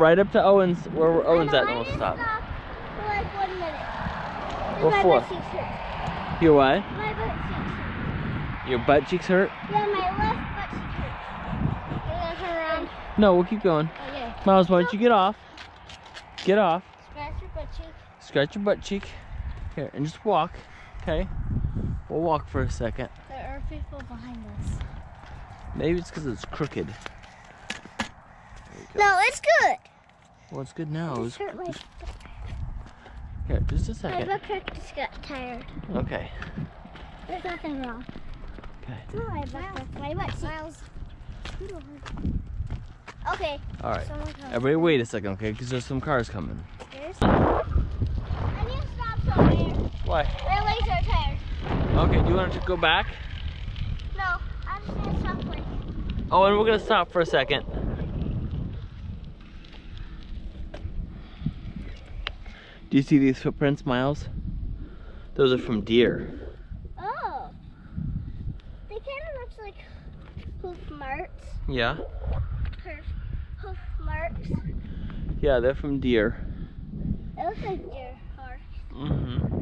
right up to Owen's, where Owen's at, and we'll stop. For like 1 minute. What My for? butt cheeks hurt. Your what? My butt cheeks hurt. Your butt cheeks hurt? Yeah, my left butt cheek hurts. Can I turn around? No, we'll keep going. Okay. Miles, why don't you get off? Get off. Scratch your butt cheek. Scratch your butt cheek. Here, and just walk. Okay? We'll walk for a second. There are people behind us. Maybe it's because it's crooked. No, it's good. Well, it's good now. It's hurt my Here, just a My second. butt cheek just got tired. Okay. There's nothing wrong. Okay. No, my butt smiles. Okay. All right. Someone comes. Everybody wait a second, okay? Because there's some cars coming. I need to stop somewhere. Why? My legs are tired. Okay, do you want to go back? No, I'm just gonna stop like. Oh, and we're going to stop for a second. Do you see these footprints, Miles? Those are from deer. Oh. They kind of look like hoof marks. Yeah? Hoof marks. Yeah, they're from deer. It looks like deer marks. Mm-hmm.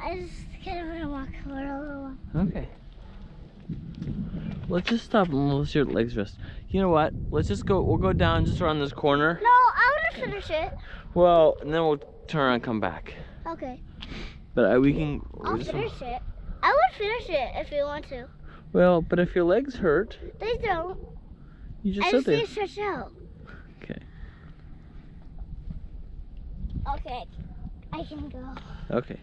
I just kind of want to walk for a little while. Okay. Let's just stop and let your legs rest. You know what? Let's just go, we'll go down just around this corner. No, I want to finish it. Well, and then we'll turn around and come back. Okay. But we can... I'll finish it. I would finish it if you want to. Well, but if your legs hurt, They don't. you just I sit just there. need to stretch out. Okay. Okay. I can go. Okay.